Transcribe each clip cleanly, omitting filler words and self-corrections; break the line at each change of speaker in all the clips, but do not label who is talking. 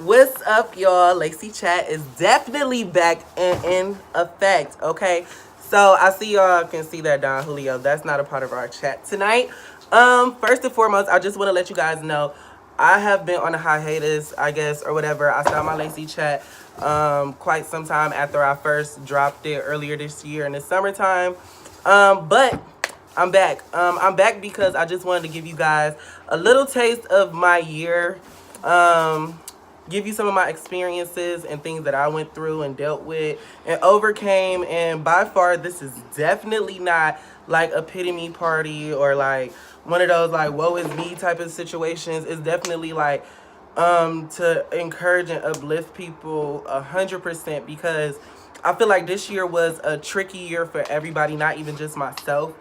What's up, y'all? Lacey Chat is definitely back and in effect, okay? So I see y'all can see that Don Julio. That's not a part of our chat tonight. First and foremost, I just want to let you guys know I have been on a hiatus, I guess, or whatever. I started my Lacey Chat quite some time after I first dropped it earlier this year in the summertime. But I'm back. I'm back because I just wanted to give you guys a little taste of my year. Give you some of my experiences and things that I went through and dealt with and overcame. And by far, this is definitely not like a pity me party or like one of those like woe is me type of situations. It's definitely like to encourage and uplift people 100%, because I feel like this year was a tricky year for everybody, not even just myself.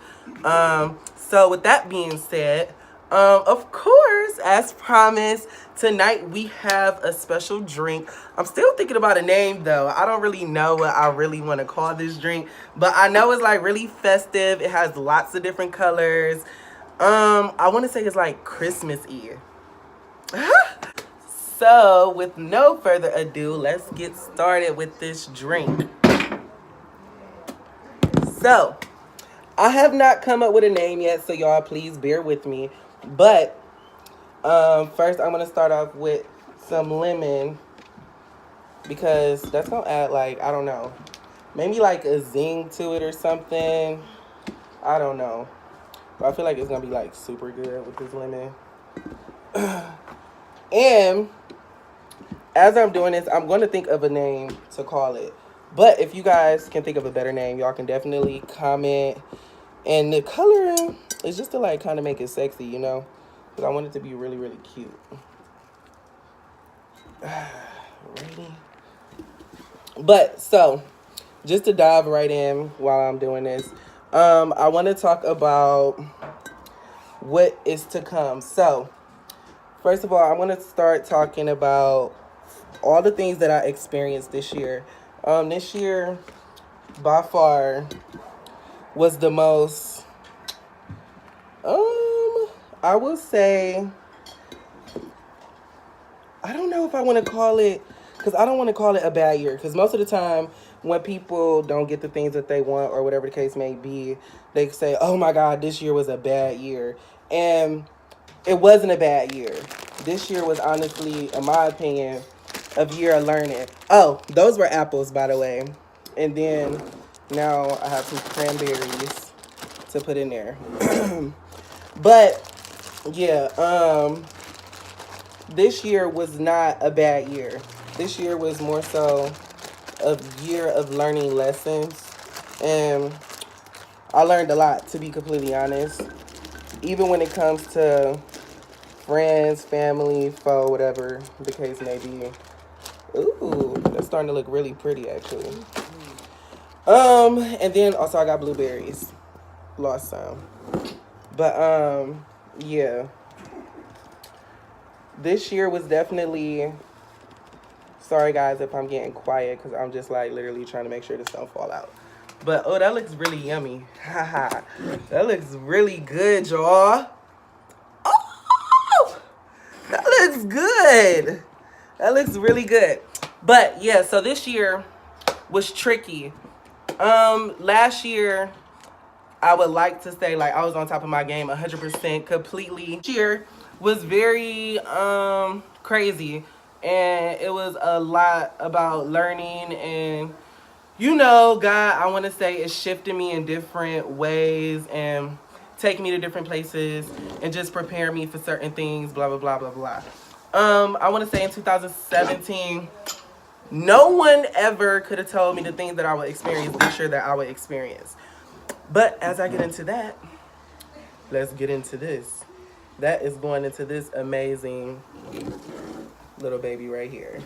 So with that being said, of course, as promised, tonight we have a special drink. I'm still thinking about a name though. I don't really know what I really want to call this drink, but I know it's like really festive. It has lots of different colors. I want to say it's like Christmas-y. So, with no further ado, let's get started with this drink. So, I have not come up with a name yet, so y'all please bear with me. But, first I'm going to start off with some lemon, because that's going to add like, I don't know, maybe like a zing to it or something. I don't know. But I feel like it's going to be like super good with this lemon. And as I'm doing this, I'm going to think of a name to call it. But if you guys can think of a better name, y'all can definitely comment. And the coloring is just to like kind of make it sexy, you know? Because I want it to be really, really cute. Ready? But so, just to dive right in while I'm doing this, I want to talk about what is to come. So, first of all, I want to start talking about all the things that I experienced this year. This year, by far, was the most, I will say, I don't know if I want to call it, because I don't want to call it a bad year. Because most of the time, when people don't get the things that they want or whatever the case may be, they say, oh my God, this year was a bad year. And it wasn't a bad year. This year was honestly, in my opinion, a year of learning. Oh, those were apples, by the way. And then now I have some cranberries to put in there. But yeah, this year was not a bad year. This year was more so a year of learning lessons. And I learned a lot, to be completely honest. Even when it comes to friends, family, foe, whatever the case may be. Ooh, that's starting to look really pretty, actually. And then also I got blueberries. Lost some. But, yeah. This year was definitely... Sorry, guys, if I'm getting quiet, because I'm just, like, literally trying to make sure this don't fall out. But, oh, that looks really yummy. Haha. That looks really good, y'all. Oh! That looks good. That looks really good. But, yeah, so this year was tricky. Last year, I would like to say, like, I was on top of my game 100%, completely. This year was very crazy, and it was a lot about learning, and you know, God, I want to say, is shifting me in different ways and taking me to different places and just preparing me for certain things, blah blah blah blah blah. I want to say in 2017, no one ever could have told me the things that I would experience this year that I would experience. But as I get into that, let's get into this. That is going into this amazing little baby right here.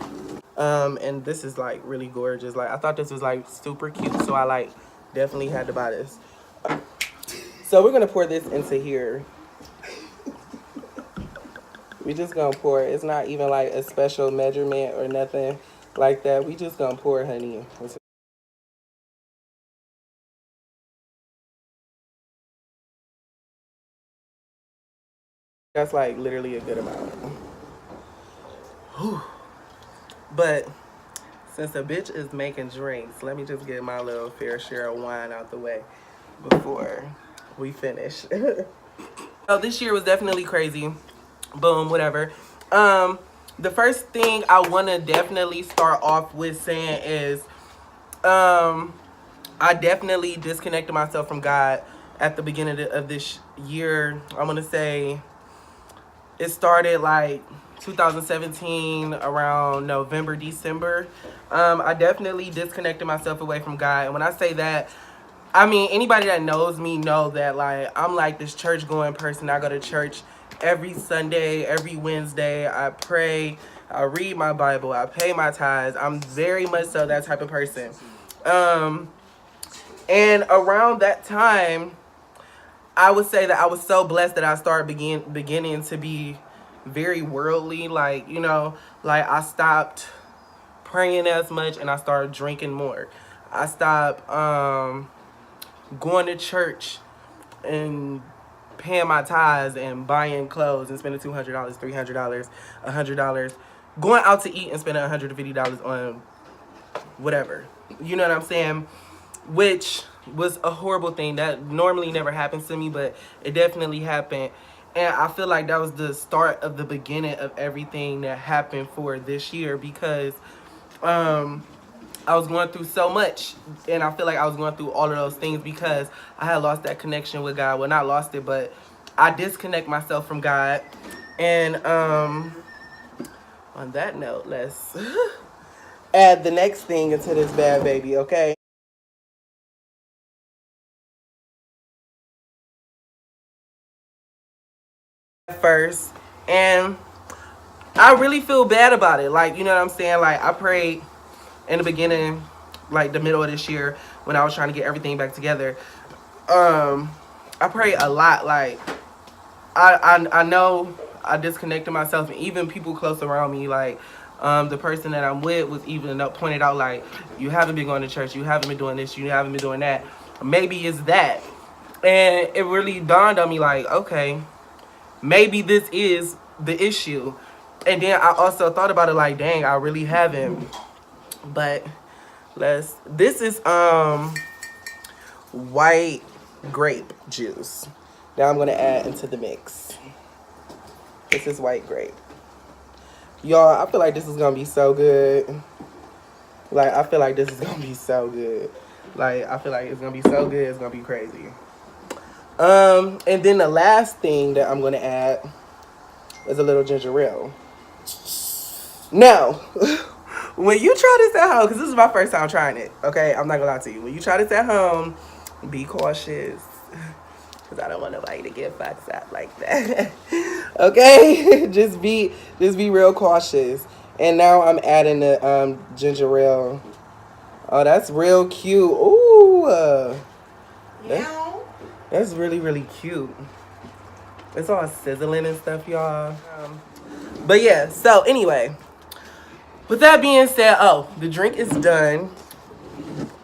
And this is like really gorgeous. Like, I thought this was like super cute, so I like definitely had to buy this. So we're gonna pour this into here. We just gonna pour it. It's not even like a special measurement or nothing like that. We just gonna pour honey. That's like literally a good amount. Whew. But since a bitch is making drinks, let me just get my little fair share of wine out the way before we finish. So this year was definitely crazy. Boom, whatever. The first thing I want to definitely start off with saying is, I definitely disconnected myself from God at the beginning of this year. I'm gonna say it started like 2017 around November, December. I definitely disconnected myself away from God. And when I say that, I mean, anybody that knows me know that, like, I'm like this church going person. I go to church every Sunday, every Wednesday. I pray, I read my Bible, I pay my tithes. I'm very much so that type of person. And around that time, I would say that I was so blessed that I started beginning to be very worldly. Like, you know, like I stopped praying as much and I started drinking more. I stopped going to church and paying my tithes and buying clothes and spending $200, $300, $100, going out to eat and spending $150 on whatever. You know what I'm saying? Which was a horrible thing that normally never happens to me, but it definitely happened. And I feel like that was the start of the beginning of everything that happened for this year, because I was going through so much, and I feel like I was going through all of those things because I had lost that connection with God. Well, not lost it, but I disconnect myself from God. And on that note, let's add the next thing into this bad baby, okay? First, and I really feel bad about it. Like, you know what I'm saying? Like, I prayed in the beginning, like the middle of this year, when I was trying to get everything back together. I prayed a lot. Like, I know I disconnected myself, and even people close around me, like the person that I'm with was even pointed out, like, you haven't been going to church, you haven't been doing this, you haven't been doing that. Maybe it's that. And it really dawned on me, like, okay, maybe this is the issue. And then I also thought about it, like, dang, I really haven't. But this is white grape juice that I'm gonna add into the mix. This is white grape. Y'all, I feel like this is gonna be so good. Like, I feel like this is gonna be so good. Like, I feel like it's gonna be so good, it's gonna be crazy. And then the last thing that I'm gonna add is a little ginger ale. Now, when you try this at home, because this is my first time trying it, okay? I'm not gonna lie to you. When you try this at home, be cautious. Because I don't want nobody to get fucked up like that. Okay? just be real cautious. And now I'm adding the ginger ale. Oh, that's real cute. Ooh. That's really, really cute. It's all sizzling and stuff, y'all. But yeah, so anyway. With that being said, the drink is done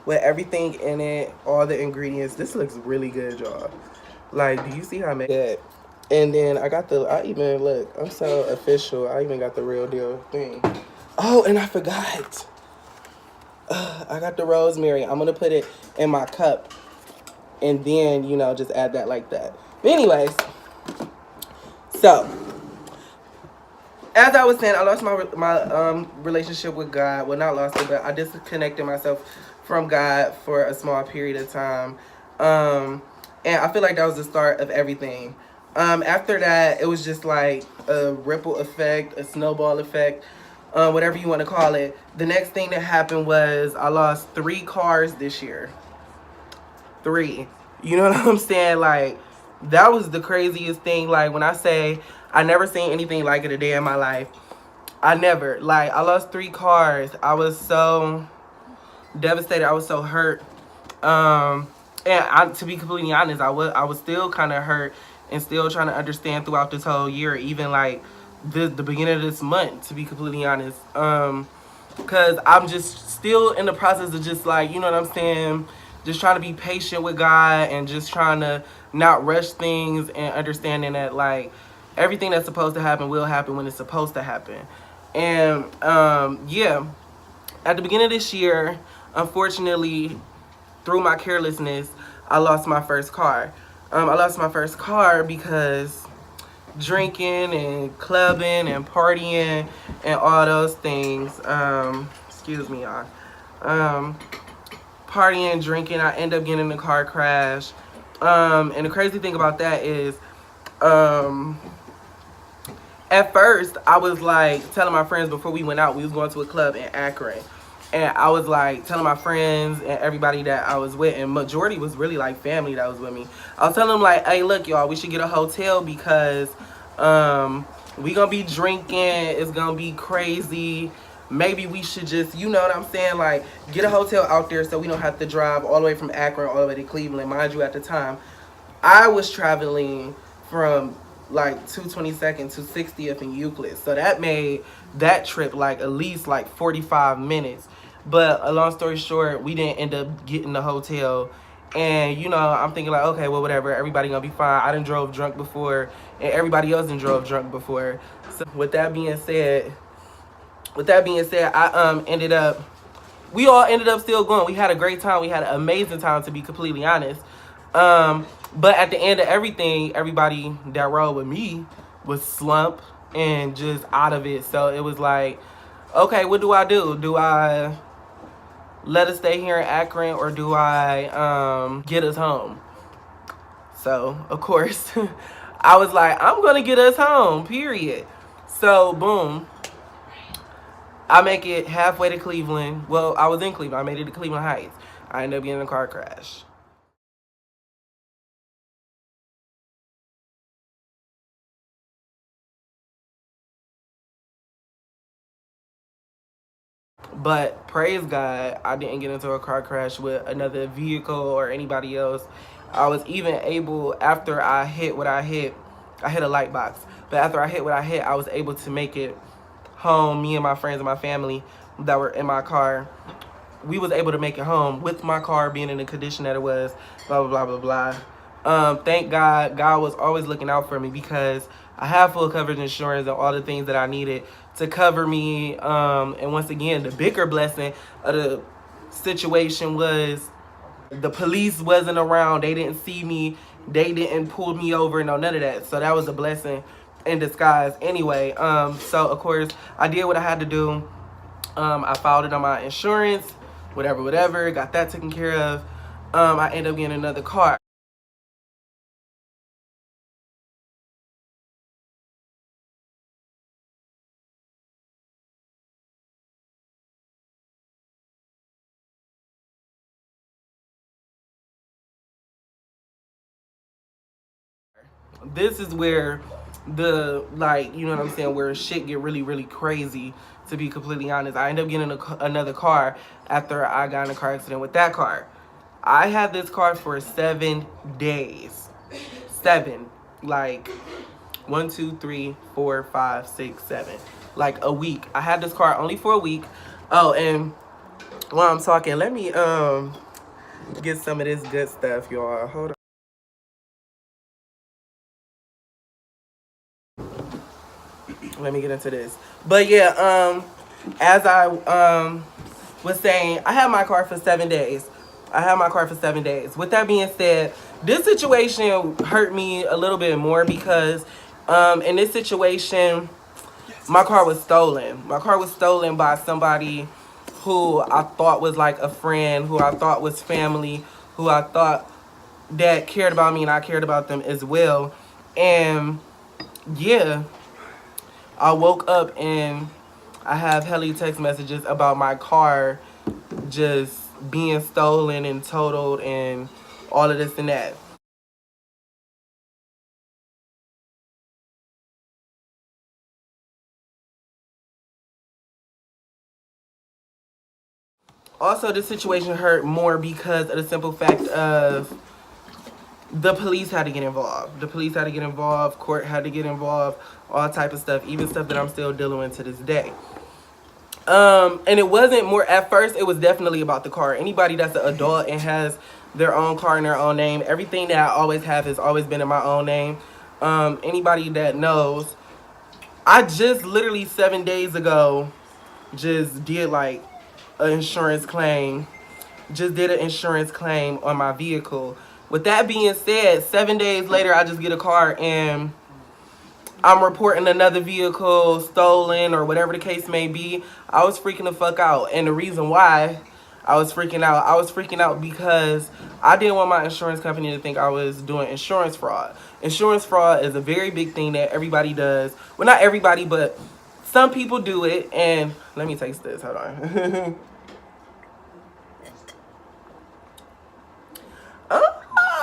with everything in it, all the ingredients. This looks really good, y'all. Like, do you see how I made it? And then I'm so official. I even got the real deal thing. Oh, and I forgot. I got the rosemary. I'm going to put it in my cup and then, you know, just add that like that. But anyways, so as I was saying, I lost my relationship with God. Well, not lost it, but I disconnected myself from God for a small period of time. And I feel like that was the start of everything. After that, it was just like a ripple effect, a snowball effect, whatever you want to call it. The next thing that happened was I lost 3 cars this year. 3. You know what I'm saying? Like, that was the craziest thing. Like, when I say I never seen anything like it a day in my life, I never. Like, I lost 3 cars. I was so devastated. I was so hurt. And to be completely honest, I was still kind of hurt and still trying to understand throughout this whole year, even like the beginning of this month, to be completely honest. Because I'm just still in the process of just, like, you know what I'm saying, just trying to be patient with God and just trying to not rush things and understanding that, like, everything that's supposed to happen will happen when it's supposed to happen. And yeah, at the beginning of this year, unfortunately, through my carelessness, I lost my first car. I lost my first car because drinking and clubbing and partying and all those things. Excuse me, y'all. Partying, drinking, I end up getting in a car crash. And the crazy thing about that is, at first, I was like telling my friends before we went out, we was going to a club in Akron. And I was like telling my friends and everybody that I was with, and majority was really like family that was with me. I was telling them like, hey, look, y'all, we should get a hotel because we gonna be drinking. It's gonna be crazy. Maybe we should just, you know what I'm saying, like get a hotel out there so we don't have to drive all the way from Akron all the way to Cleveland. Mind you, at the time, I was traveling from like 222nd to 60th in Euclid. So that made that trip like at least like 45 minutes. But a long story short, we didn't end up getting the hotel. And, you know, I'm thinking like, okay, well, whatever. Everybody gonna be fine. I done drove drunk before, and everybody else done drove drunk before. So with that being said, I we all ended up still going. We had a great time. We had an amazing time, to be completely honest. But at the end of everything, everybody that rode with me was slumped and just out of it. So it was like, okay, what do I do? Do I let us stay here in Akron, or do I get us home? So, of course, I was like, I'm going to get us home, period. So, boom. I make it halfway to Cleveland. Well, I was in Cleveland. I made it to Cleveland Heights. I ended up getting in a car crash. But praise God, I didn't get into a car crash with another vehicle or anybody else. I was even able, after I hit what I hit a light box. But after I hit what I hit, I was able to make it home. Me and my friends and my family that were in my car, we was able to make it home with my car being in the condition that it was, blah, blah, blah, blah, blah. Thank God, God was always looking out for me because I have full coverage insurance and all the things that I needed to cover me. And once again, the bigger blessing of the situation was the police wasn't around. They didn't see me. They didn't pull me over. No, none of that. So that was a blessing in disguise anyway. So, of course, I did what I had to do. I filed it on my insurance, whatever, got that taken care of. I ended up getting another car. This is where the, like, you know what I'm saying, where shit get really, really crazy, to be completely honest. I ended up getting another car after I got in a car accident with that car. I had this car for 7 days. 7. Like, 1, 2, 3, 4, 5, 6, 7. Like a week. I had this car only for a week. Oh, and while I'm talking, let me get some of this good stuff, y'all. Hold on. Let me get into this. But yeah, as I was saying, I had my car for 7 days. With that being said, this situation hurt me a little bit more because in this situation, my car was stolen. My car was stolen by somebody who I thought was like a friend, who I thought was family, who I thought that cared about me and I cared about them as well. And yeah, I woke up and I have hella text messages about my car just being stolen and totaled and all of this and that. Also, this situation hurt more because of the simple fact of the police had to get involved. Court had to get involved, all type of stuff, even stuff that I'm still dealing with to this day. And it wasn't more, at first, it was definitely about the car. Anybody that's an adult and has their own car in their own name, everything that I always have has always been in my own name. Anybody that knows, I just literally 7 days ago just did like an insurance claim. Just did an insurance claim on my vehicle. With that being said, 7 days later, I just get a car and I'm reporting another vehicle stolen or whatever the case may be. I was freaking the fuck out. And the reason why I was freaking out because I didn't want my insurance company to think I was doing insurance fraud. Insurance fraud is a very big thing that everybody does. Well, not everybody, but some people do it. And let me taste this. Hold on.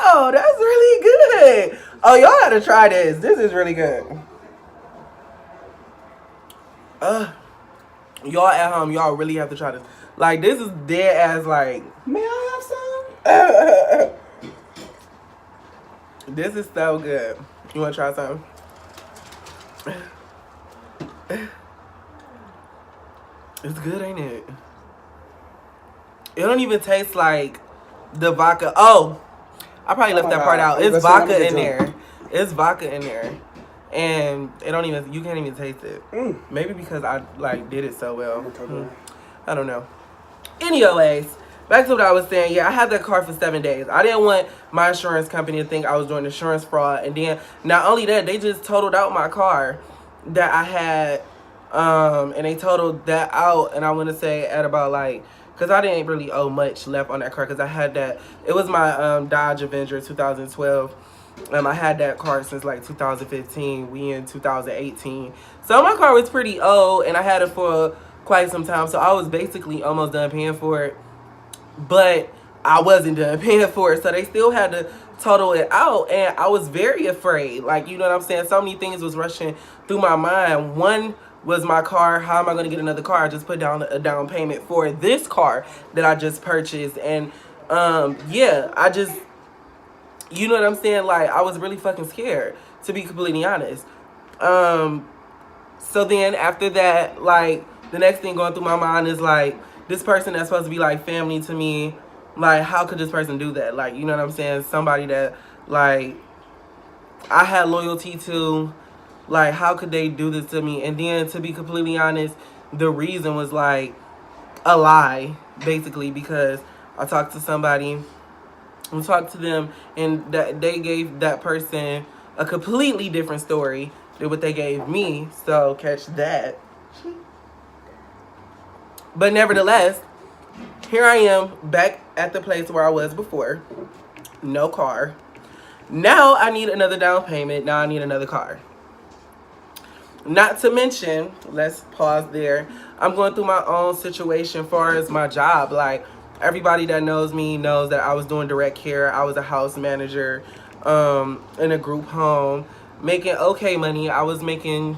Oh, that's really good. Oh, y'all gotta try this. This is really good. Y'all at home, y'all really have to try this. Like, this is dead as like, may I have some? This is so good. You wanna try some? It's good, ain't it? It don't even taste like the vodka. Oh, I probably left that part out. It's vodka in there. It's vodka in there. And it don't even, you can't even taste it. Maybe because I like did it so well. I don't know. Anyways, back to what I was saying. Yeah, I had that car for 7 days. I didn't want my insurance company to think I was doing insurance fraud. And then not only that, they just totaled out my car that I had. And they totaled that out, and I want to say at about like, because I didn't really owe much left on that car because I had that. It was my Dodge Avenger 2012. I had that car since like 2015. We in 2018. So my car was pretty old, and I had it for quite some time. So I was basically almost done paying for it. But I wasn't done paying for it. So they still had to total it out. And I was very afraid. Like, you know what I'm saying? So many things was rushing through my mind. One was my car. How am I going to get another car? I just put down a down payment for this car that I just purchased. And yeah, I just, you know what I'm saying? Like, I was really fucking scared, to be completely honest. So then after that, like, the next thing going through my mind is like, this person that's supposed to be like family to me, like, how could this person do that? Like, you know what I'm saying? Somebody that, like, I had loyalty to. Like, how could they do this to me? And then, to be completely honest, the reason was, like, a lie, basically, because I talked to somebody, I talked to them, and that they gave that person a completely different story than what they gave me. So, catch that. But nevertheless, here I am, back at the place where I was before. No car. Now, I need another down payment. Now, I need another car. Not to mention, let's pause there, I'm going through my own situation as far as my job. Like, everybody that knows me knows that I was doing direct care. I was a house manager in a group home, making okay money. I was making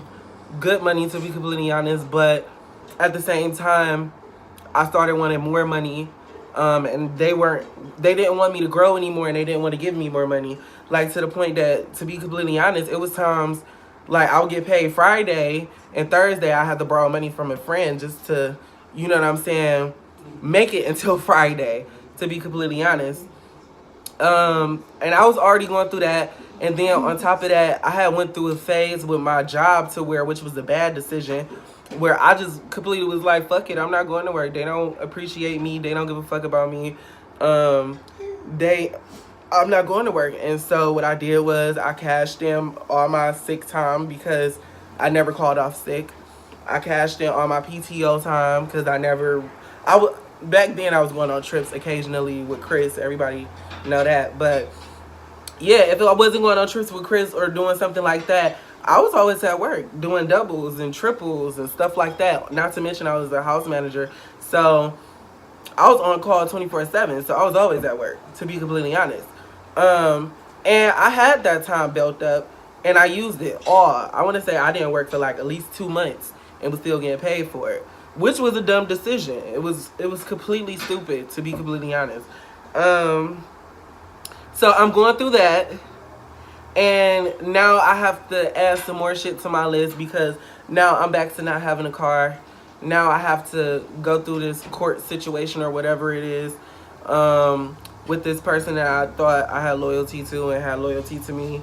good money, to be completely honest, but at the same time, I started wanting more money. And they didn't want me to grow anymore, and they didn't want to give me more money. Like, to the point that, to be completely honest, it was times like I would get paid Friday, and Thursday I had to borrow money from a friend just to, you know what I'm saying, make it until Friday, to be completely honest. And I was already going through that. And then on top of that, I had went through a phase with my job to where, which was a bad decision, where I just completely was like, fuck it, I'm not going to work. They don't appreciate me. They don't give a fuck about me. I'm not going to work. And so what I did was I cashed in all my sick time because I never called off sick. I cashed in all my PTO time because back then I was going on trips occasionally with Chris. Everybody know that. But yeah, if I wasn't going on trips with Chris or doing something like that, I was always at work doing doubles and triples and stuff like that. Not to mention I was a house manager. So I was on call 24/7. So I was always at work, to be completely honest. And I had that time built up, and I used it all. I want to say I didn't work for like at least 2 months and was still getting paid for it, which was a dumb decision. It was completely stupid, to be completely honest. So I'm going through that, and now I have to add some more shit to my list because now I'm back to not having a car. Now I have to go through this court situation or whatever it is. With this person that I thought I had loyalty to and had loyalty to me.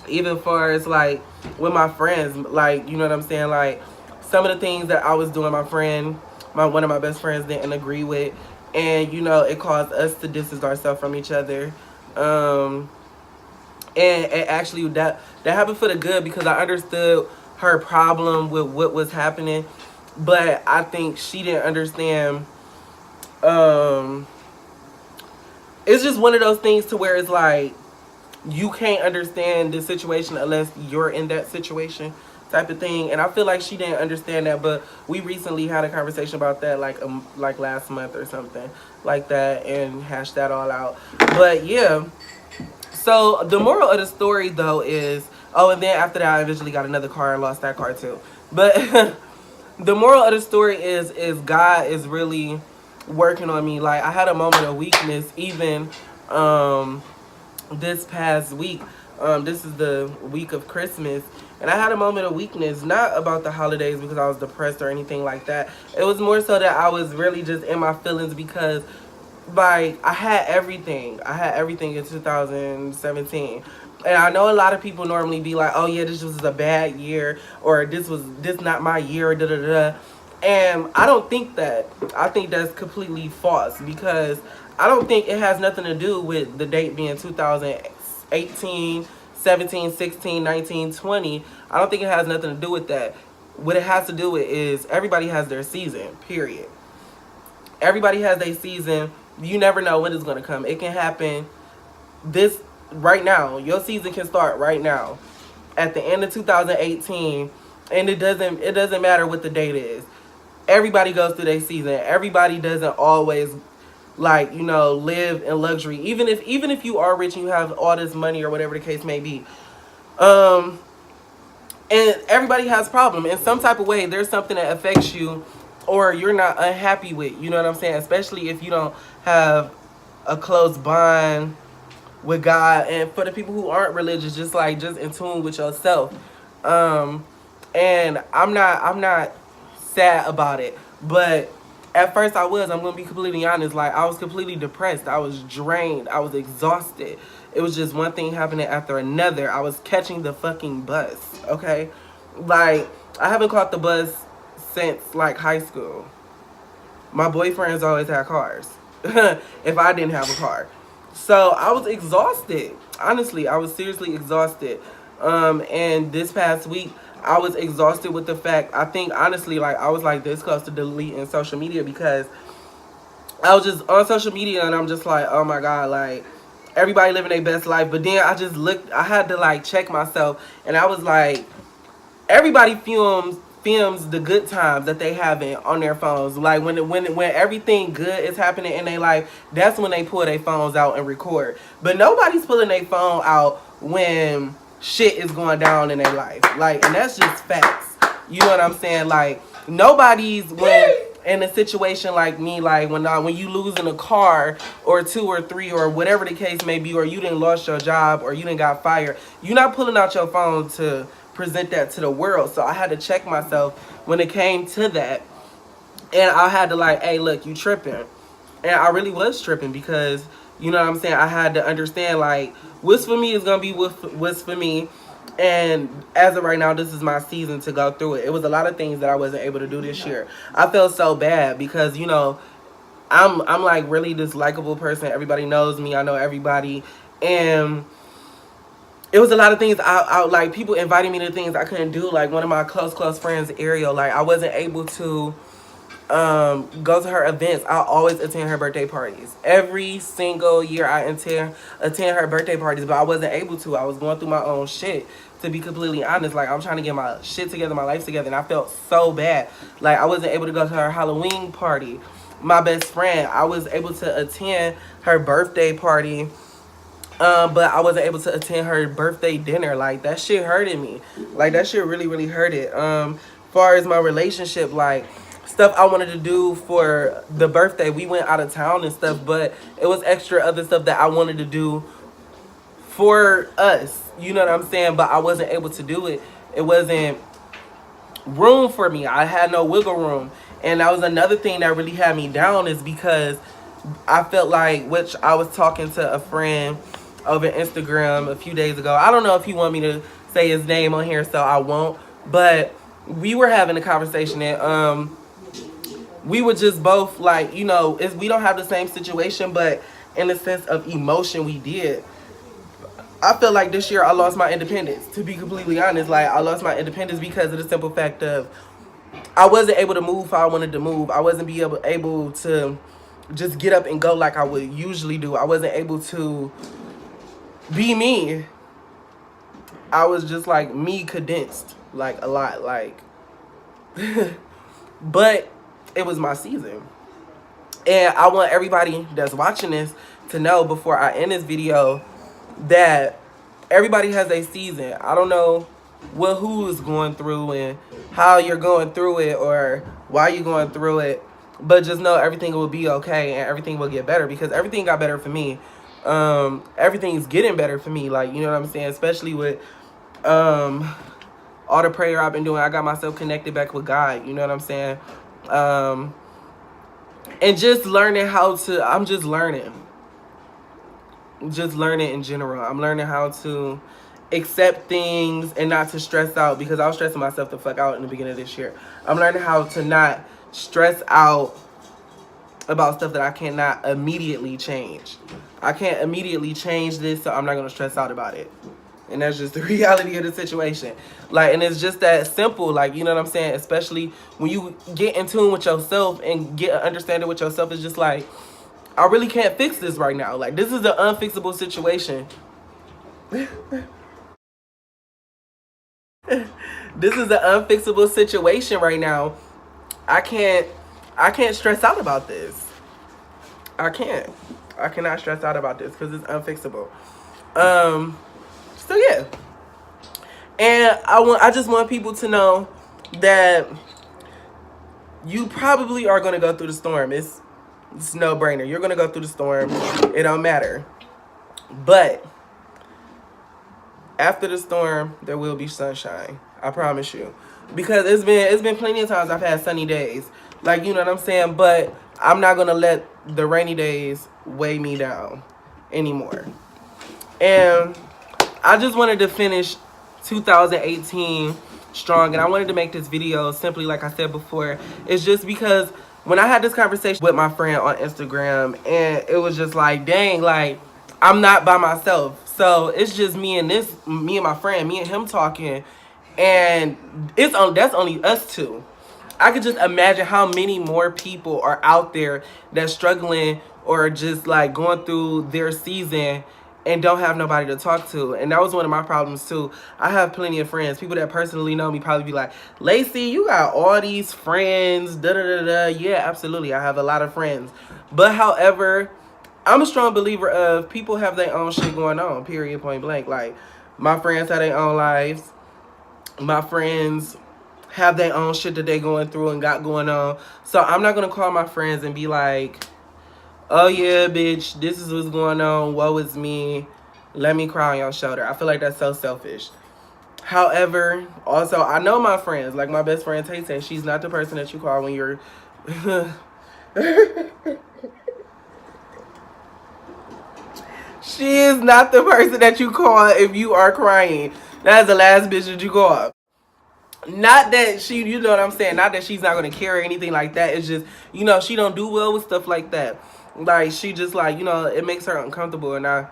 even far as like with my friends, like, you know what I'm saying, like some of the things that I was doing, my friend, one of my best friends didn't agree with, and you know it caused us to distance ourselves from each other. And actually that happened for the good, because I understood her problem with what was happening, but I think she didn't understand. It's just one of those things to where it's like you can't understand the situation unless you're in that situation, type of thing. And I feel like she didn't understand that, but we recently had a conversation about that, like last month or something like that, and hashed that all out. But yeah, so the moral of the story though is, oh, and then after that I eventually got another car and lost that car too. But the moral of the story is God is really working on me. Like, I had a moment of weakness even this past week. This is the week of Christmas, and I had a moment of weakness, not about the holidays because I was depressed or anything like that. It was more so that I was really just in my feelings, because like I had everything in 2017, and I know a lot of people normally be like, oh yeah, this was a bad year, or this not my year, da da da. And I don't think that. I think that's completely false, because I don't think it has nothing to do with the date being 2018, 17, 16, 19, 20. I don't think it has nothing to do with that. What it has to do with is everybody has their season, period. Everybody has their season. You never know when it's going to come. It can happen this right now. Your season can start right now at the end of 2018, and it doesn't matter what the date is. Everybody goes through their season. Everybody doesn't always, like, you know, live in luxury. Even if you are rich and you have all this money or whatever the case may be. And everybody has problems. In some type of way, there's something that affects you or you're not unhappy with. You know what I'm saying? Especially if you don't have a close bond with God. And for the people who aren't religious, just in tune with yourself. And I'm not sad about it, but at first I'm gonna be completely honest, like I was completely depressed, I was drained, I was exhausted. It was just one thing happening after another. I was catching the fucking bus, okay? Like, I haven't caught the bus since like high school. My boyfriends always had cars if I didn't have a car. So I was exhausted. Honestly, I was seriously exhausted. And this past week I was exhausted with the fact, I think honestly, like I was like this close to deleting social media, because I was just on social media and I'm just like, oh my God, like everybody living their best life. But then I just looked, I had to like check myself, and I was like, everybody films the good times that they having on their phones. Like when everything good is happening in their life, that's when they pull their phones out and record. But nobody's pulling their phone out when shit is going down in their life. Like, and that's just facts. You know what I'm saying? Like, nobody's when in a situation like me, like when you losing a car or two or three or whatever the case may be, or you didn't lost your job or you didn't got fired, you're not pulling out your phone to present that to the world. So I had to check myself when it came to that, and I had to like, hey, look, you tripping. And I really was tripping, because you know what I'm saying, I had to understand like what's for me is gonna be what's for me. And as of right now, this is my season to go through it. It was a lot of things that I wasn't able to do this year. I felt so bad because, you know, I'm like really this likable person. Everybody knows me. I know everybody. And it was a lot of things I like people inviting me to things I couldn't do. Like one of my close friends, Ariel, like I wasn't able to go to her events. I always attend her birthday parties. Every single year I attend her birthday parties, but I wasn't able to. I was going through my own shit, to be completely honest. Like, I'm trying to get my shit together, my life together, and I felt so bad. Like, I wasn't able to go to her Halloween party. My best friend, I was able to attend her birthday party, but I wasn't able to attend her birthday dinner. Like, that shit hurted me. Like, that shit really hurted. Far as my relationship, like, stuff I wanted to do for the birthday, we went out of town and stuff, but it was extra other stuff that I wanted to do for us, you know what I'm saying, but I wasn't able to do it. It wasn't room for me. I had no wiggle room. And that was another thing that really had me down, is because I felt like, which I was talking to a friend over Instagram a few days ago. I don't know if he want me to say his name on here, so I won't. But we were having a conversation, and we were just both like, you know, we don't have the same situation, but in the sense of emotion, we did. I feel like this year I lost my independence. To be completely honest, like I lost my independence because of the simple fact of I wasn't able to move how I wanted to move. I wasn't able to just get up and go like I would usually do. I wasn't able to be me. I was just like me condensed, like a lot, like. But it was my season. And I want everybody that's watching this to know before I end this video that everybody has a season. I don't know who is going through and how you're going through it or why you're going through it, but just know everything will be okay and everything will get better, because everything got better for me. Everything's getting better for me, like, you know what I'm saying, especially with all the prayer I've been doing. I got myself connected back with God, you know what I'm saying, and just learning how to, I'm just learning in general. I'm learning how to accept things and not to stress out, because I was stressing myself the fuck out in the beginning of this year. I'm learning how to not stress out about stuff that I cannot immediately change. I can't immediately change this, so I'm not going to stress out about it. And that's just the reality of the situation. Like, and it's just that simple, like, you know what I'm saying? Especially when you get in tune with yourself and get an understanding with yourself, it's just like, I really can't fix this right now. Like, this is an unfixable situation. This is an unfixable situation right now. I can't stress out about this. I cannot stress out about this because it's unfixable. So yeah. And I just want people to know that you probably are going to go through the storm. It's no brainer. You're going to go through the storm. It don't matter. But after the storm, there will be sunshine. I promise you. Because it's been plenty of times I've had sunny days. Like, you know what I'm saying? But I'm not going to let the rainy days weigh me down anymore. And I just wanted to finish 2018 strong. And I wanted to make this video simply, like I said before, it's just because when I had this conversation with my friend on Instagram, and it was just like, dang, like, I'm not by myself. So it's just me and my friend, me and him talking, and that's only us two. I could just imagine how many more people are out there that's struggling or just like going through their season and don't have nobody to talk to. And that was one of my problems too. I have plenty of friends. People that personally know me probably be like, Lacey, you got all these friends, da-da-da-da. Yeah, absolutely. I have a lot of friends. But however, I'm a strong believer of people have their own shit going on, period, point blank. Like, my friends have their own lives. My friends have their own shit that they going through and got going on. So I'm not going to call my friends and be like, oh yeah, bitch, this is what's going on. Woe is me. Let me cry on your shoulder. I feel like that's so selfish. However, also, I know my friends. Like my best friend, Tay Tay, she's not the person that you call when you're... She is not the person that you call if you are crying. That is the last bitch that you call. Not that she, you know what I'm saying, not that she's not going to care or anything like that. It's just, you know, she don't do well with stuff like that. Like, she just like, you know, it makes her uncomfortable, and I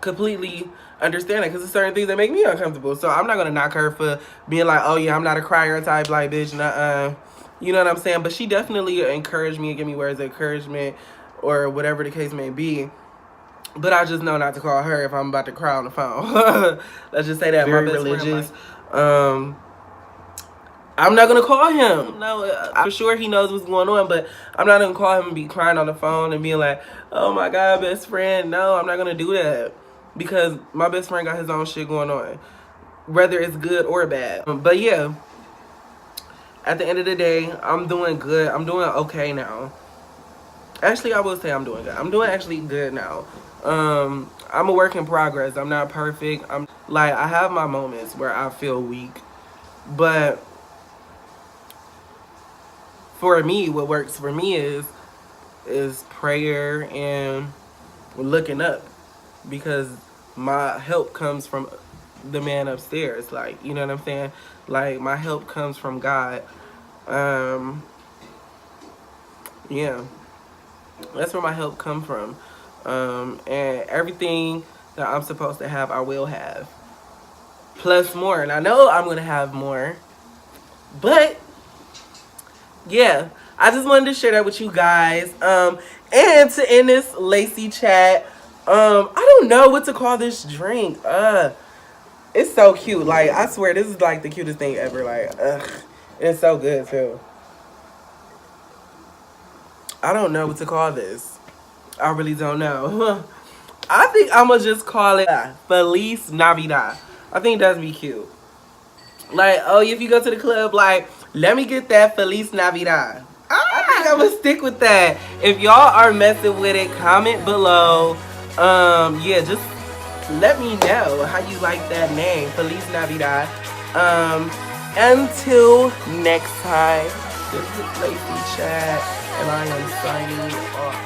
completely understand it, because there's certain things that make me uncomfortable. So I'm not going to knock her for being like, oh yeah, I'm not a crier type, like, bitch, nuh-uh. You know what I'm saying? But she definitely encouraged me and give me words of encouragement or whatever the case may be. But I just know not to call her if I'm about to cry on the phone. Let's just say that. Very my best religious. Friend, I'm not going to call him. No, I'm sure he knows what's going on, but I'm not going to call him and be crying on the phone and being like, oh my God, best friend. No, I'm not going to do that, because my best friend got his own shit going on, whether it's good or bad. But yeah, at the end of the day, I'm doing good. I'm doing okay now. Actually, I will say I'm doing good. I'm doing actually good now. I'm a work in progress. I'm not perfect. I'm like, I have my moments where I feel weak, but for me, what works for me is prayer and looking up. because my help comes from the man upstairs. Like, you know what I'm saying? Like, my help comes from God. Yeah, that's where my help come from. And everything that I'm supposed to have, I will have. Plus more. And I know I'm going to have more. But, yeah, I just wanted to share that with you guys. And to end this Lacey chat, I don't know what to call this drink. It's so cute. Like, I swear, this is like the cutest thing ever. Like, it's so good too. I don't know what to call this. I really don't know. I think I'm gonna just call it Feliz Navidad. I think that'd be cute. Like, oh, if you go to the club, like, let me get that Feliz Navidad. I think I'm gonna stick with that. If y'all are messing with it, comment below. Yeah, just let me know how you like that name, Feliz Navidad. Until next time, this is Lacey Chat, and I am signing off.